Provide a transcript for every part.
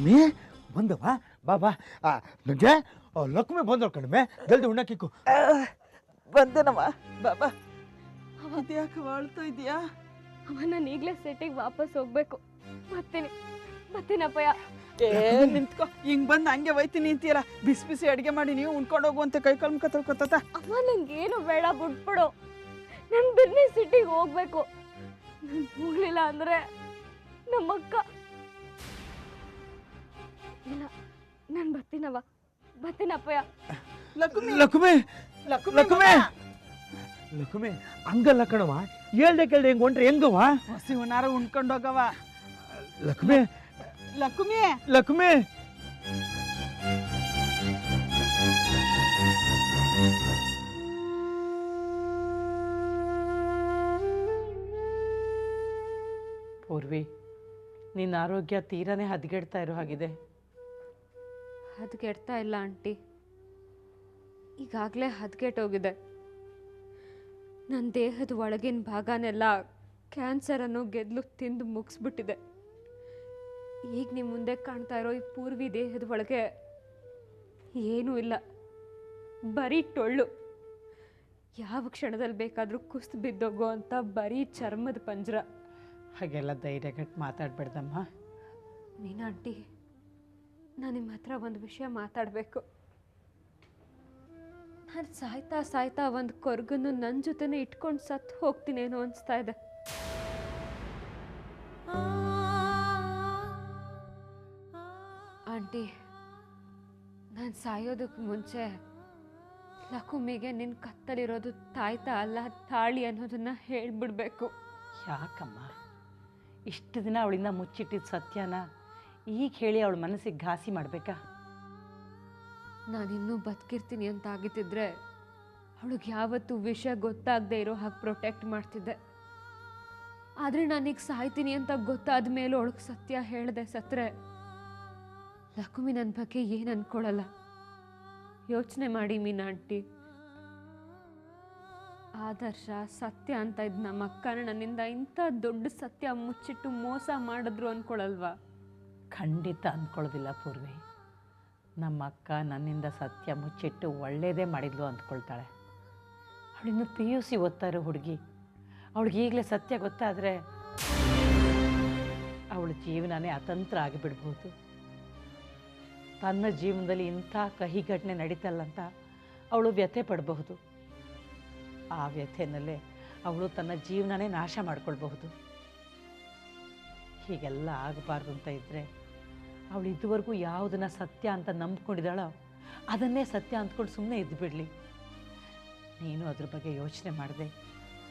ಲಕ್ಷ್ಮಿ ಬಂದವ ಬಾ ಬಾ ನನಗೆ ಲಕ್ಷ್ಮಿ ಬಂದಳು ಕಡಿಮೆ ಜಲ್ದಿ ಉಣ್ಣಕ್ಕಿಕ್ಕು ಬಂದೇನವ ಬಾಬಾ ಅದ್ಯಾಕೆ ಅಳ್ತಾ ಇದೆಯಾ ಅವ ನಾನು ಈಗಲೇ ಸೆಟ್ಟಿಗೆ ವಾಪಸ್ ಹೋಗ್ಬೇಕು ಬರ್ತೀನಪ್ಪಯ್ಯ ನಿಂತ್ಕೋ ಹಿಂಗ್ ಬಂದು ಹಂಗೆ ಒಯ್ತೀನಿ ಅಂತೀರ ಬಿಸಿ ಬಿಸಿ ಅಡಿಗೆ ಮಾಡಿ ನೀವು ಉಣ್ಕೊಂಡು ಹೋಗುವಂತೆ ಕೈ ಕಾಲು ಮುಖ ತೊಳ್ಕೊತ ಅಮ್ಮ ನಂಗೇನು ಬೇಡ ಬಿಟ್ಬಿಡು ನನ್ ಬಿರ್ನಿ ಸಿಟಿಗೆ ಹೋಗ್ಬೇಕು ನನ್ ಹೋಗ್ಲಿಲ್ಲ ಅಂದ್ರೆ ನಮ್ಮಕ್ಕ ಇಲ್ಲ ನಾನು ಬರ್ತೀನಪ್ಪಯ್ಯ ಲಕ್ಷ್ಮಿ ಲಕ್ಷ್ಮಿ ಲಕ್ಷ್ಮಿ ಲಕ್ಷ್ಮಿ ಲಕ್ಷ್ಮಿ ಹಂಗಲ್ಲ ಕಣವ ಹೇಳ್ದೆ ಕೇಳ್ದೆ ಹೆಂಗ್ ಹೊಂಟ್ರೆ ಹೆಂಗವ ಹಸಿ ಉಣ್ಣಾರ ಉಣ್ಕೊಂಡು ಹೋಗವ ಲಕ್ಷ್ಮಿ ಲಕ್ಷ್ಮಿ ಲಕ್ಷ್ಮಿ ಪೂರ್ವಿ ನಿನ್ನ ಆರೋಗ್ಯ ತೀರಾನೇ ಹದಗೆಡ್ತಾ ಇರೋ ಹಾಗಿದೆ. ಹದಗೆಡ್ತಾ ಇಲ್ಲ ಆಂಟಿ, ಈಗಾಗಲೇ ಹದಗೆಟ್ಟೋಗಿದೆ. ನನ್ನ ದೇಹದ ಒಳಗಿನ ಭಾಗನೆಲ್ಲ ಕ್ಯಾನ್ಸರನ್ನು ಗೆದ್ಲು ತಿಂದು ಮುಗಿಸ್ಬಿಟ್ಟಿದೆ. ಈಗ ನಿಮ್ಮ ಮುಂದೆ ಕಾಣ್ತಾ ಇರೋ ಈ ಪೂರ್ವಿ ದೇಹದ ಒಳಗೆ ಏನೂ ಇಲ್ಲ, ಬರೀ ಟೊಳ್ಳು. ಯಾವ ಕ್ಷಣದಲ್ಲಿ ಬೇಕಾದರೂ ಕುಸ್ತು ಬಿದ್ದೋಗೋ ಅಂತ ಬರೀ ಚರ್ಮದ ಪಂಜರ. ಹಾಗೆಲ್ಲ ಧೈರ್ಯಗಟ್ಟು ಮಾತಾಡ್ಬೇಡ್ದಮ್ಮ. ಮೀನಾ ಆಂಟಿ, ನಾನು ನಿಮ್ಮ ಹತ್ರ ಒಂದು ವಿಷಯ ಮಾತಾಡಬೇಕು. ನಾನು ಸಾಯ್ತಾ ಸಾಯ್ತಾ ಒಂದು ಕೊರ್ಗನ್ನು ನನ್ನ ಜೊತೆನೇ ಇಟ್ಕೊಂಡು ಸತ್ತು ಹೋಗ್ತೀನೇನೋ ಅನಿಸ್ತಾ ಇದೆ. ಆಂಟಿ, ನಾನು ಸಾಯೋದಕ್ಕೆ ಮುಂಚೆ ಲಕುಮಿಗೆ ನಿನ್ನ ಕತ್ತಲಿರೋದು ತಾಯ್ತಾ ಅಲ್ಲ ತಾಳಿ ಅನ್ನೋದನ್ನ ಹೇಳ್ಬಿಡ್ಬೇಕು. ಯಾಕಮ್ಮ ಇಷ್ಟು ದಿನ ಅವಳಿಂದ ಮುಚ್ಚಿಟ್ಟಿದ್ದ ಸತ್ಯನ ಈಗ ಹೇಳಿ ಅವಳ ಮನಸ್ಸಿಗೆ ಘಾಸಿ ಮಾಡಬೇಕಾ? ನಾನಿನ್ನೂ ಬದುಕಿರ್ತೀನಿ ಅಂತ ಆಗಿತ್ತಿದ್ರೆ ಅವಳಿಗೆ ಯಾವತ್ತೂ ವಿಷಯ ಗೊತ್ತಾಗದೆ ಇರೋ ಹಾಗೆ ಪ್ರೊಟೆಕ್ಟ್ ಮಾಡ್ತಿದ್ದೆ. ಆದರೆ ನಾನೀಗ ಸಾಯ್ತೀನಿ ಅಂತ ಗೊತ್ತಾದ ಮೇಲೂ ಅವಳಿಗೆ ಸತ್ಯ ಹೇಳಿದೆ ಸತ್ರೆ ಲಕುಮಿ ನನ್ನ ಬಗ್ಗೆ ಏನು ಅನ್ಕೊಳ್ಳಲ್ಲ. ಯೋಚನೆ ಮಾಡಿ ಮೀನಾ ಆಂಟಿ. ಆದರ್ಶ ಸತ್ಯ ಅಂತ ಇದ್ದ ನಮ್ಮ ಅಕ್ಕನ ನನ್ನಿಂದ ಇಂಥ ದೊಡ್ಡ ಸತ್ಯ ಮುಚ್ಚಿಟ್ಟು ಮೋಸ ಮಾಡಿದ್ರು ಅನ್ಕೊಳ್ಳಲ್ವಾ? ಖಂಡಿತ ಅಂದ್ಕೊಳ್ಳೋದಿಲ್ಲ ಪೂರ್ವಿ. ನಮ್ಮ ಅಕ್ಕ ನನ್ನಿಂದ ಸತ್ಯ ಮುಚ್ಚಿಟ್ಟು ಒಳ್ಳೆಯದೇ ಮಾಡಿದ್ಲು ಅಂದ್ಕೊಳ್ತಾಳೆ. ಅವಳಿನ್ನು PUC ಓದ್ತಾ ಇರೋ ಹುಡುಗಿ. ಅವಳಿಗೆ ಈಗಲೇ ಸತ್ಯ ಗೊತ್ತಾದರೆ ಅವಳ ಜೀವನನೇ ಅತಂತ್ರ ಆಗಿಬಿಡ್ಬೋದು. ತನ್ನ ಜೀವನದಲ್ಲಿ ಇಂಥ ಕಹಿ ಘಟನೆ ನಡೀತಲ್ಲಂತ ಅವಳು ವ್ಯಥೆ ಪಡಬಹುದು. ಆ ವ್ಯಥೆನಲ್ಲೇ ಅವಳು ತನ್ನ ಜೀವನನೇ ನಾಶ ಮಾಡ್ಕೊಳ್ಬಹುದು. ಹೀಗೆಲ್ಲ ಆಗಬಾರ್ದು ಅಂತ ಇದ್ದರೆ ಅವಳು ಇದುವರೆಗೂ ಯಾವುದನ್ನು ಸತ್ಯ ಅಂತ ನಂಬ್ಕೊಂಡಿದ್ದಾಳೋ ಅದನ್ನೇ ಸತ್ಯ ಅಂದ್ಕೊಂಡು ಸುಮ್ಮನೆ ಇದ್ದು ಬಿಡಲಿ. ನೀನು ಅದ್ರ ಬಗ್ಗೆ ಯೋಚನೆ ಮಾಡಿದೆ,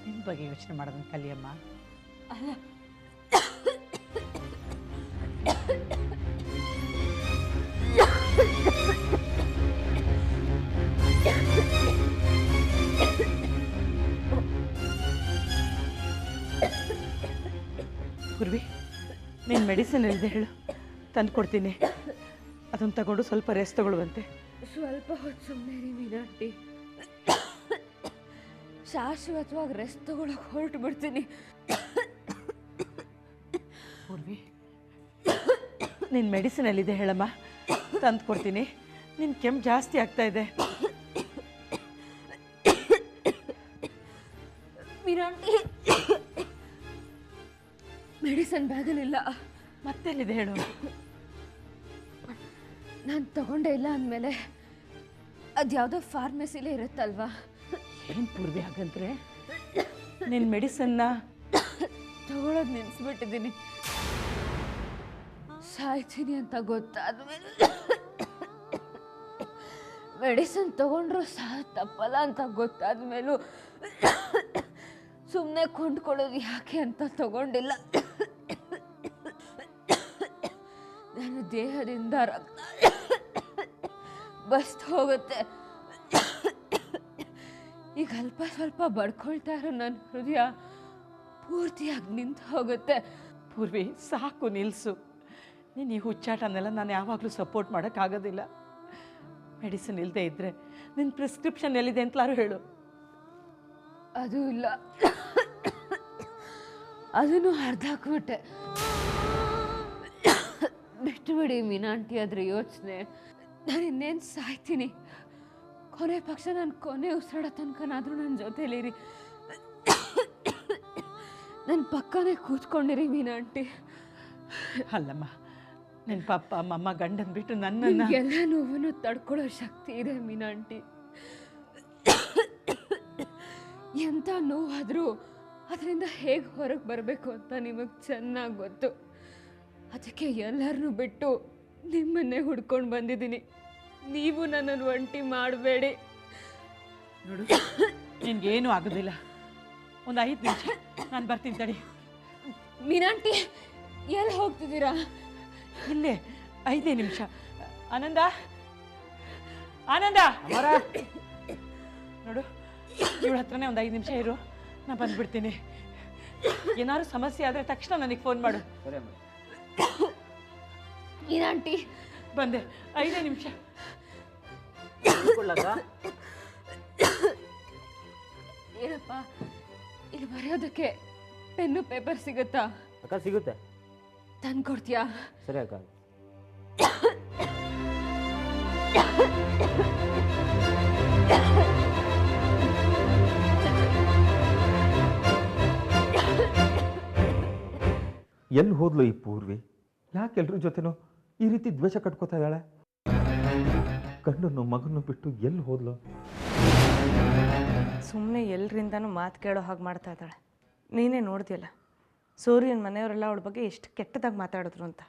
ನಿನ್ನ ಬಗ್ಗೆ ಯೋಚನೆ ಮಾಡೋದನ್ನು ಕಲಿಯಮ್ಮ. ಪೂರ್ವಿ, ನೀನು ಮೆಡಿಸಿನ್ ಇಲ್ಲದೆ ಹೇಳು, ತಂದು ಕೊಡ್ತೀನಿ. ಅದನ್ನು ತಗೊಂಡು ಸ್ವಲ್ಪ ರೆಸ್ಟ್ ತಗೊಳ್ಳುವಂತೆ. ಸ್ವಲ್ಪ ಹೊತ್ತು ಸುಮ್ಮನೆ ರೀ ಮೀನಾ ಆಂಟಿ. ಶಾಶ್ವತವಾಗಿ ರೆಸ್ಟ್ ತಗೊಳಕ್ಕೆ ಹೊರಟು ಬಿಡ್ತೀನಿ. ಪೂರ್ವಿ, ನಿನ್ನ ಮೆಡಿಸಿನ್ ಎಲ್ಲಿದೆ ಹೇಳಮ್ಮ, ತಂದು ಕೊಡ್ತೀನಿ. ನಿನ್ನ ಕೆಮ್ಮು ಜಾಸ್ತಿ ಆಗ್ತಾ ಇದೆ. ಮೀನಾ ಆಂಟಿ, ಮೆಡಿಸಿನ್ ಬ್ಯಾಗಲ್ಲಿಲ್ಲ. ಮತ್ತೆಲ್ಲಿದೆ ಹೇಳು. ನಾನು ತಗೊಂಡೇ ಇಲ್ಲ ಅಂದಮೇಲೆ ಅದ್ಯಾವುದೋ ಫಾರ್ಮಸಿಲೇ ಇರುತ್ತಲ್ವಾ? ಏನು ಪೂರ್ವಿ ಹಾಗಂದ್ರೆ? ನಿನ್ನ ಮೆಡಿಸನ್ನ ತಗೊಳ್ಳೋದು ನಿಲ್ಲಿಸ್ಬಿಟ್ಟಿದ್ದೀನಿ. ಸಾಯ್ತೀನಿ ಅಂತ ಗೊತ್ತಾದ್ಮೇಲೆ ಮೆಡಿಸಿನ್ ತಗೊಂಡ್ರು ಸಹ ತಪ್ಪಲ್ಲ ಅಂತ ಗೊತ್ತಾದ್ಮೇಲೂ ಸುಮ್ಮನೆ ಕೊಂಡ್ಕೊಳ್ಳೋದು ಯಾಕೆ ಅಂತ ತಗೊಂಡಿಲ್ಲ. ನನ್ನ ದೇಹದಿಂದ ರಕ್ತ ಬಸ್ತು ಹೋಗುತ್ತೆ. ಈಗ ಅಲ್ಪ ಸ್ವಲ್ಪ ಬಡ್ಕೊಳ್ತಾ ಇರೋ ನನ್ನ ಹೃದಯ ಪೂರ್ತಿಯಾಗಿ ನಿಂತು ಹೋಗುತ್ತೆ. ಪೂರ್ವಿ, ಸಾಕು ನಿಲ್ಲಿಸು. ನೀನು ಈ ಹುಚ್ಚಾಟನೆಲ್ಲ ನಾನು ಯಾವಾಗಲೂ ಸಪೋರ್ಟ್ ಮಾಡೋಕ್ಕಾಗೋದಿಲ್ಲ. ಮೆಡಿಸಿನ್ ಇಲ್ಲದೆ ಇದ್ದರೆ ನಿನ್ನ ಪ್ರಿಸ್ಕ್ರಿಪ್ಷನ್ ಎಲ್ಲಿದೆ ಅಂತಲಾರು ಹೇಳು. ಅದು ಇಲ್ಲ, ಅದನ್ನು ಅರ್ಧ ಹಾಕ್ಬಿಟ್ಟೆ. ಬಿಟ್ಟುಬಿಡಿ ಮೀನಾಂಟಿ ಅದ್ರ ಯೋಚನೆ. ನಾನು ಇನ್ನೇನು ಸಾಯ್ತೀನಿ, ಕೊನೆ ಪಕ್ಷ ನಾನು ಕೊನೆ ಉಸಿರಾಡೋ ತನಕನಾದರೂ ನನ್ನ ಜೊತೇಲಿರಿ, ನನ್ನ ಪಕ್ಕನೇ ಕೂತ್ಕೊಂಡಿರಿ ಮೀನಾಂಟಿ. ಅಲ್ಲಮ್ಮ, ನಿನ್ನ ಪಪ್ಪ ಅಮ್ಮಮ್ಮ ಗಂಡನ ಬಿಟ್ಟು ನನ್ನನ್ನು ಎಲ್ಲ ನೋವನ್ನು ತಡ್ಕೊಳ್ಳೋ ಶಕ್ತಿ ಇದೆ ಮೀನಾಂಟಿ. ಎಂಥ ನೋವಾದರೂ ಅದರಿಂದ ಹೇಗೆ ಹೊರಗೆ ಬರಬೇಕು ಅಂತ ನಿಮಗೆ ಚೆನ್ನಾಗಿ ಗೊತ್ತು. ಅದಕ್ಕೆ ಎಲ್ಲರನ್ನೂ ಬಿಟ್ಟು ನಿಮ್ಮನ್ನೇ ಹುಡ್ಕೊಂಡು ಬಂದಿದ್ದೀನಿ. ನೀವು ನನ್ನನ್ನು ಒಂಟಿ ಮಾಡಬೇಡಿ. ನೋಡು, ನಿನ್ಗೇನು ಆಗೋದಿಲ್ಲ. ಒಂದು 5 ನಿಮಿಷ ನಾನು ಬರ್ತೀನಿ ತಡಿ. ಮೀನಾಂಟಿ, ಎಲ್ಲಿ ಹೋಗ್ತಿದ್ದೀರಾ? ಇಲ್ಲೇ 5 ನಿಮಿಷ. ಆನಂದ, ಆನಂದ, ನೋಡು, ಇವಳ ಹತ್ರನೇ ಒಂದು 5 ನಿಮಿಷ ಇರು, ನಾನು ಬಂದ್ಬಿಡ್ತೀನಿ. ಏನಾದ್ರು ಸಮಸ್ಯೆ ಆದರೆ ತಕ್ಷಣ ನನಗೆ ಫೋನ್ ಮಾಡು. ಮೀನಾಂಟಿ, ಬಂದೆ, 5 ನಿಮಿಷ. ಏನಪ್ಪ, ಇಲ್ಲಿ ಬರೆಯೋದಕ್ಕೆ ಪೆನ್ನು ಪೇಪರ್ ಸಿಗುತ್ತಾ? ಅಕ್ಕ ಸಿಗುತ್ತೆ, ತಂದು ಕೊಡ್ತೀಯಾ? ಸರಿ ಅಕ್ಕ. ಎಲ್ಲಿ ಹೋದ್ಲು ಈ ಪೂರ್ವಿ? ಯಾಕೆ ಎಲ್ರ ಜೊತೆನೂ ಈ ರೀತಿ ದ್ವೇಷ ಕಟ್ಕೋತಾ ಇದ್ದಾಳೆ? ಗಂಡನ್ನು ಮಗನ್ನು ಬಿಟ್ಟು ಎಲ್ಲಿ ಹೋದ್ಲು? ಸುಮ್ಮನೆ ಎಲ್ಲರಿಂದನೂ ಮಾತು ಕೇಳೋ ಹಾಗೆ ಮಾಡ್ತಾ ಇದ್ದಾಳೆ. ನೀನೇ ನೋಡ್ದಿಲ್ಲ, ಸೂರ್ಯನ ಮನೆಯವರೆಲ್ಲ ಅವಳ ಬಗ್ಗೆ ಎಷ್ಟು ಕೆಟ್ಟದಾಗಿ ಮಾತಾಡಿದ್ರು ಅಂತ.